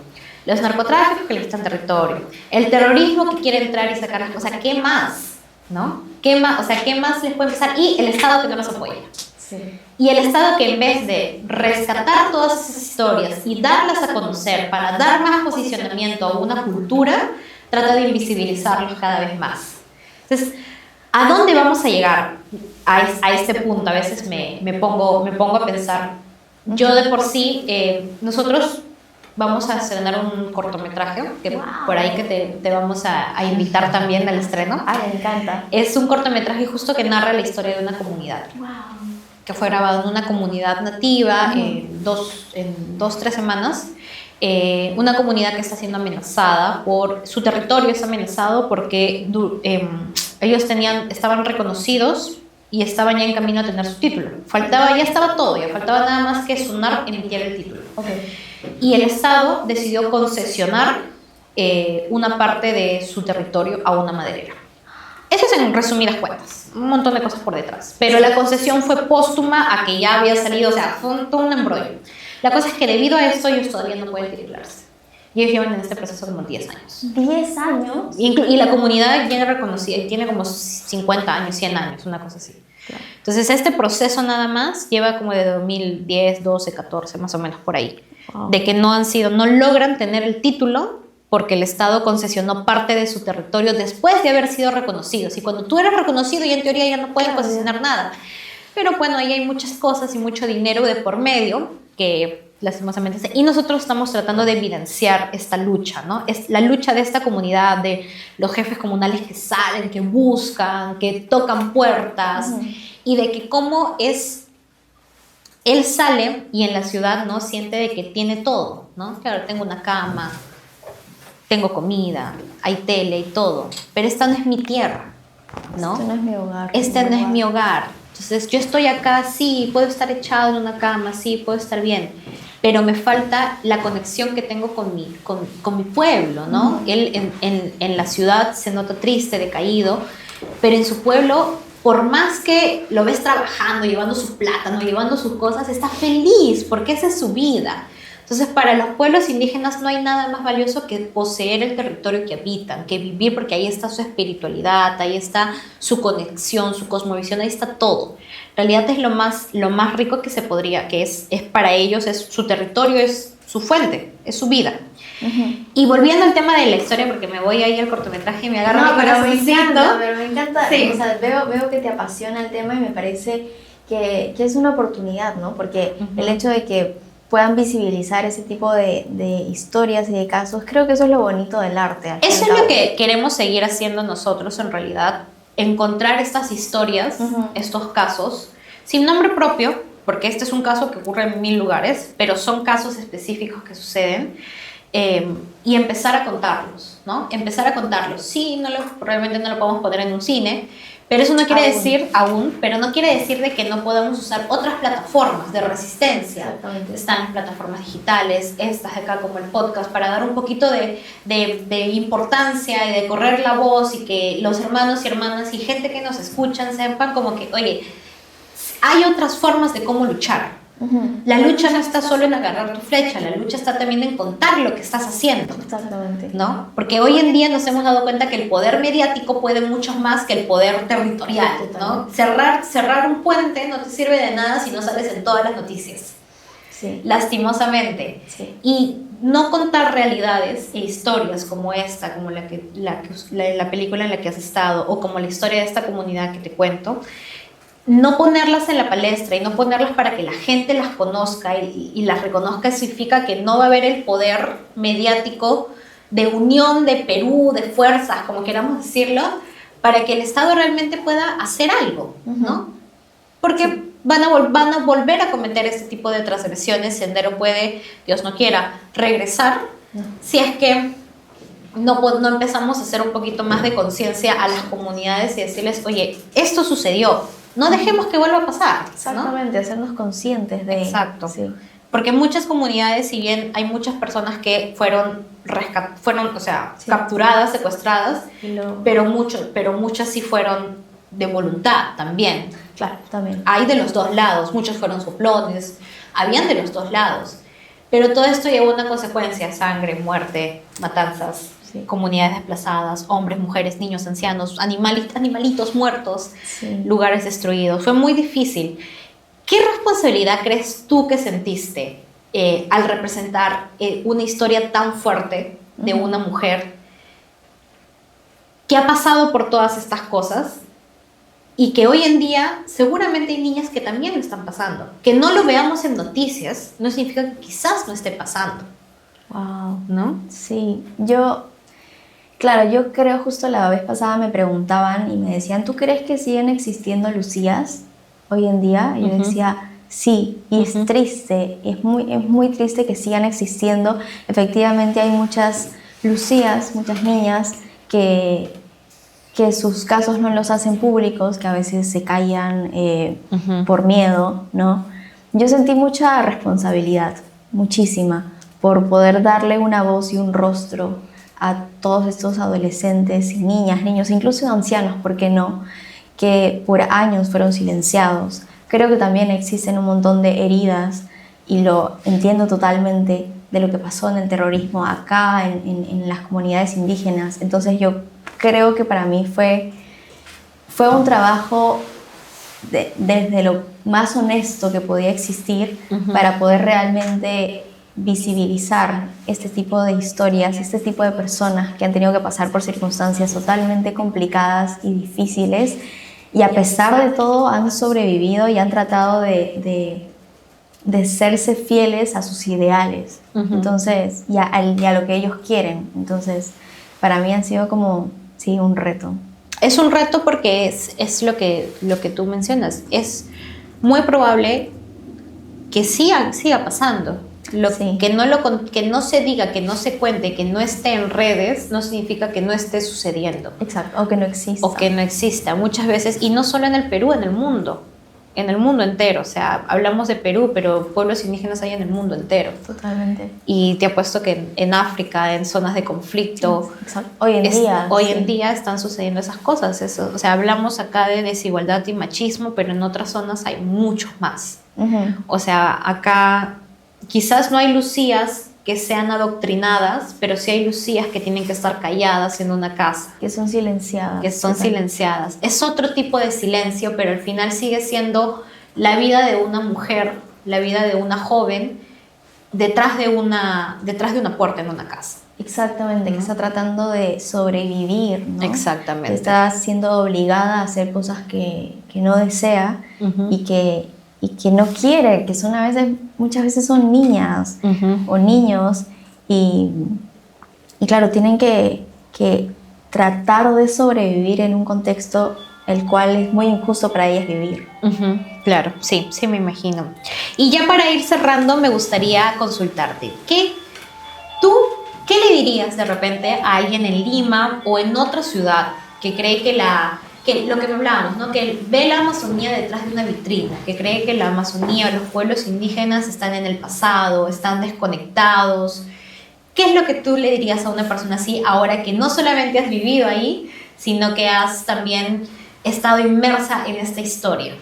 [SPEAKER 3] los narcotráficos que les quitan territorio, el terrorismo que quiere entrar y sacar las cosas. ¿Qué más? ¿No? ¿Qué más? O sea, ¿qué más les puede pasar? Y el Estado que no los apoya.
[SPEAKER 2] Sí.
[SPEAKER 3] Y el Estado que en vez de rescatar todas esas historias y darlas a conocer para dar más posicionamiento a una cultura, trata de invisibilizarlos cada vez más. Entonces, ¿a dónde vamos a llegar a este punto? A veces me pongo a pensar. Yo de por sí, nosotros vamos a estrenar un cortometraje, que por ahí que te vamos a invitar también al estreno.
[SPEAKER 2] Me encanta.
[SPEAKER 3] Es un cortometraje justo que narra la historia de una comunidad. Que fue grabado en una comunidad nativa en 2-3 semanas. Una comunidad que está siendo amenazada su territorio, es amenazado porque ellos estaban reconocidos y estaban ya en camino a tener su título. Ya estaba todo, ya faltaba nada más que SUNAR emitiera el título. Y el Estado decidió concesionar una parte de su territorio a una maderera. Eso es en resumidas cuentas, un montón de cosas por detrás. Pero la concesión fue póstuma a que ya había salido, o sea, fue todo un embrollo. La cosa es que debido a esto ellos todavía no pueden titularse. Y ellos llevan en este proceso como 10 años.
[SPEAKER 2] ¿10 años?
[SPEAKER 3] Y la comunidad ya reconocida, tiene como 50 años, 100 años, una cosa así. Claro. Entonces este proceso nada más lleva como de 2010, 12, 14, más o menos por ahí. Wow. De que no logran tener el título porque el Estado concesionó parte de su territorio después de haber sido reconocidos. Y cuando tú eres reconocido, ya en teoría ya no puedes concesionar nada. Pero bueno, ahí hay muchas cosas y mucho dinero de por medio que lastimosamente... Y nosotros estamos tratando de evidenciar esta lucha, ¿no? Es la lucha de esta comunidad, de los jefes comunales que salen, que buscan, que tocan puertas, y de que cómo es... Él sale y en la ciudad, ¿no? Siente de que tiene todo, ¿no? Claro, tengo una cama, tengo comida, hay tele y todo, pero esta no es mi tierra, ¿no?
[SPEAKER 2] Este no es mi hogar.
[SPEAKER 3] Este no es mi hogar. Entonces yo estoy acá, sí, puedo estar echado en una cama, sí, puedo estar bien, pero me falta la conexión que tengo con mi pueblo, ¿no? Él en la ciudad se nota triste, decaído, pero en su pueblo, por más que lo ves trabajando, llevando su plátano, llevando sus cosas, está feliz porque esa es su vida. Entonces, para los pueblos indígenas no hay nada más valioso que poseer el territorio que habitan, que vivir, porque ahí está su espiritualidad, ahí está su conexión, su cosmovisión, ahí está todo. En realidad es lo más rico que se podría, que es para ellos, su territorio es su fuente, es su vida.
[SPEAKER 2] Ujú.
[SPEAKER 3] Y volviendo al tema de la historia, porque me voy ahí al cortometraje y me agarro mi corazoncito.
[SPEAKER 2] Pero me encanta,
[SPEAKER 3] Sí.
[SPEAKER 2] o sea, veo que te apasiona el tema y me parece que es una oportunidad, ¿no? Porque
[SPEAKER 3] Ujú.
[SPEAKER 2] el hecho de que puedan visibilizar ese tipo de historias y de casos, creo que eso es lo bonito del arte. al fin y
[SPEAKER 3] Eso
[SPEAKER 2] al
[SPEAKER 3] es lo
[SPEAKER 2] cabo.
[SPEAKER 3] que queremos seguir haciendo nosotros en realidad, encontrar estas historias,
[SPEAKER 2] Ujú.
[SPEAKER 3] estos casos, sin nombre propio, porque este es un caso que ocurre en 1000 lugares, pero son casos específicos que suceden, y empezar a contarlos, ¿no? Empezar a contarlos. Sí, realmente no lo podemos poner en un cine, pero eso no quiere decir, pero no quiere decir de que no podamos usar otras plataformas de resistencia.
[SPEAKER 2] Exactamente.
[SPEAKER 3] Están las plataformas digitales, estas de acá como el podcast, para dar un poquito de importancia y de correr la voz y que los hermanos y hermanas y gente que nos escuchan sepan como que, oye, hay otras formas de cómo luchar.
[SPEAKER 2] Ujú.
[SPEAKER 3] La lucha no está solo en agarrar tu flecha, la lucha está también en contar lo que estás haciendo,
[SPEAKER 2] Exactamente.
[SPEAKER 3] ¿no? Porque hoy en día nos hemos dado cuenta que el poder mediático puede mucho más que el poder territorial, ¿no? Cerrar un puente no te sirve de nada si no sales en todas las noticias,
[SPEAKER 2] Sí.
[SPEAKER 3] lastimosamente.
[SPEAKER 2] Sí.
[SPEAKER 3] Y no contar realidades e historias como esta, como la película en la que has estado, o como la historia de esta comunidad que te cuento, no ponerlas en la palestra y no ponerlas para que la gente las conozca y las reconozca significa que no va a haber el poder mediático de unión de Perú, de fuerzas, como queramos decirlo, para que el Estado realmente pueda hacer algo, ¿no? Porque van a volver a cometer este tipo de transgresiones. Sendero puede, Dios no quiera, regresar si es que no empezamos a hacer un poquito más de conciencia a las comunidades y decirles, oye, esto sucedió, no dejemos que vuelva a pasar, ¿no?
[SPEAKER 2] Exactamente, hacernos conscientes de...
[SPEAKER 3] Exacto.
[SPEAKER 2] Sí.
[SPEAKER 3] Porque en muchas comunidades, si bien hay muchas personas que fueron capturadas, secuestradas, pero muchas sí fueron de voluntad también.
[SPEAKER 2] Claro, también.
[SPEAKER 3] Hay de los dos lados, muchos fueron soplones, habían de los dos lados. Pero todo esto llevó a una consecuencia: sangre, muerte, matanzas,
[SPEAKER 2] Sí.
[SPEAKER 3] comunidades desplazadas, hombres, mujeres, niños, ancianos, animalitos muertos,
[SPEAKER 2] Sí.
[SPEAKER 3] lugares destruidos. Fue muy difícil. ¿Qué responsabilidad crees tú que sentiste al representar una historia tan fuerte de una mujer que ha pasado por todas estas cosas y que hoy en día seguramente hay niñas que también lo están pasando? Que no lo veamos en noticias no significa que quizás no esté pasando,
[SPEAKER 2] Wow.
[SPEAKER 3] ¿no?
[SPEAKER 2] Sí, claro, yo creo, justo la vez pasada me preguntaban y me decían, ¿tú crees que siguen existiendo Lucías hoy en día? Y yo decía, sí, y es triste, es muy triste que sigan existiendo. Efectivamente hay muchas Lucías, muchas niñas que sus casos no los hacen públicos, que a veces se callan por miedo, ¿no? Yo sentí mucha responsabilidad, muchísima, por poder darle una voz y un rostro a todos estos adolescentes y niñas, niños, incluso ancianos, ¿por qué no?, que por años fueron silenciados. Creo que también existen un montón de heridas, y lo entiendo totalmente, de lo que pasó en el terrorismo acá, en las comunidades indígenas. Entonces yo creo que para mí fue un trabajo desde lo más honesto que podía existir para poder realmente visibilizar este tipo de historias, este tipo de personas que han tenido que pasar por circunstancias totalmente complicadas y difíciles, y a pesar de todo han sobrevivido y han tratado de serse fieles a sus ideales, entonces, y a lo que ellos quieren. Entonces, para mí han sido como, sí, un reto.
[SPEAKER 3] Es un reto porque es lo que tú mencionas. Es muy probable que siga pasando.
[SPEAKER 2] Sí.
[SPEAKER 3] Que no se diga, que no se cuente, que no esté en redes, no significa que no esté sucediendo.
[SPEAKER 2] Exacto, o que no exista.
[SPEAKER 3] O que no exista. Muchas veces, y no solo en el Perú, en el mundo entero. O sea, hablamos de Perú, pero pueblos indígenas hay en el mundo entero.
[SPEAKER 2] Totalmente.
[SPEAKER 3] Y te apuesto que en África, en zonas de conflicto,
[SPEAKER 2] exacto. Hoy en día
[SPEAKER 3] están sucediendo esas cosas. O sea, hablamos acá de desigualdad y machismo, pero en otras zonas hay muchos más. O sea, acá quizás no hay Lucías que sean adoctrinadas, pero sí hay Lucías que tienen que estar calladas en una casa.
[SPEAKER 2] Que son silenciadas.
[SPEAKER 3] Silenciadas. Es otro tipo de silencio, pero al final sigue siendo la vida de una mujer, la vida de una joven detrás de una puerta en una casa.
[SPEAKER 2] Exactamente, que está tratando de sobrevivir, ¿no?
[SPEAKER 3] Exactamente.
[SPEAKER 2] Que está siendo obligada a hacer cosas que no desea y que no quiere, que son muchas veces son niñas o niños y claro, tienen que tratar de sobrevivir en un contexto el cual es muy injusto para ellas vivir.
[SPEAKER 3] Claro, sí, sí me imagino. Y ya para ir cerrando, me gustaría consultarte. ¿Qué le dirías de repente a alguien en Lima o en otra ciudad que cree que lo que hablábamos, ¿no? Que ve la Amazonía detrás de una vitrina, que cree que la Amazonía, los pueblos indígenas están en el pasado, están desconectados? ¿Qué es lo que tú le dirías a una persona así ahora que no solamente has vivido ahí, sino que has también estado inmersa en esta historia?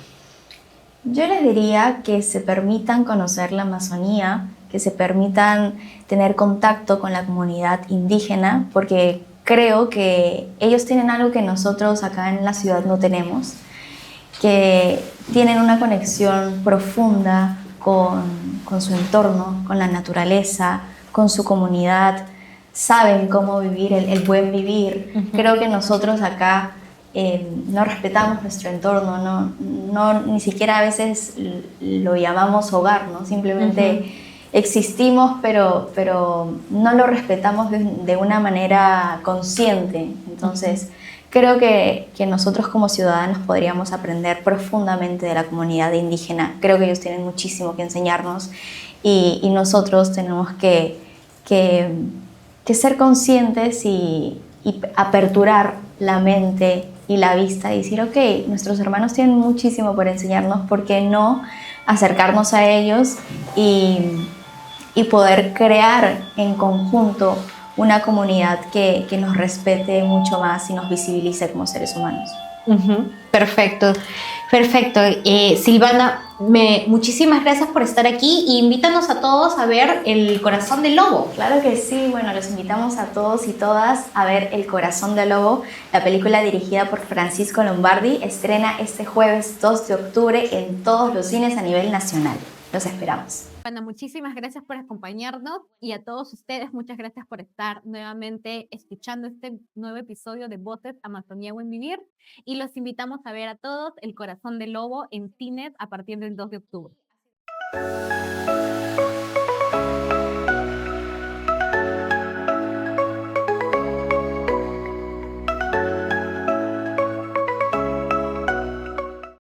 [SPEAKER 2] Yo les diría que se permitan conocer la Amazonía, que se permitan tener contacto con la comunidad indígena, porque creo que ellos tienen algo que nosotros acá en la ciudad no tenemos, que tienen una conexión profunda con su entorno, con la naturaleza, con su comunidad, saben cómo vivir el buen vivir. Creo que nosotros acá no respetamos nuestro entorno, ni siquiera a veces lo llamamos hogar, ¿no? Simplemente existimos, pero no lo respetamos de una manera consciente. Entonces, creo que nosotros como ciudadanos podríamos aprender profundamente de la comunidad indígena. Creo que ellos tienen muchísimo que enseñarnos y nosotros tenemos que ser conscientes y aperturar la mente y la vista y decir, ok, nuestros hermanos tienen muchísimo por enseñarnos, ¿por qué no acercarnos a ellos y poder crear en conjunto una comunidad que nos respete mucho más y nos visibilice como seres humanos?
[SPEAKER 3] Perfecto, perfecto. Silvana, muchísimas gracias por estar aquí y invítanos a todos a ver El Corazón del Lobo.
[SPEAKER 2] Claro que sí, bueno, los invitamos a todos y todas a ver El Corazón del Lobo, la película dirigida por Francisco Lombardi, estrena este jueves 2 de octubre en todos los cines a nivel nacional. Los esperamos.
[SPEAKER 1] Bueno, muchísimas gracias por acompañarnos y a todos ustedes muchas gracias por estar nuevamente escuchando este nuevo episodio de Voces Amazonía Buen Vivir y los invitamos a ver a todos El Corazón del Lobo en cines a partir del 2 de octubre.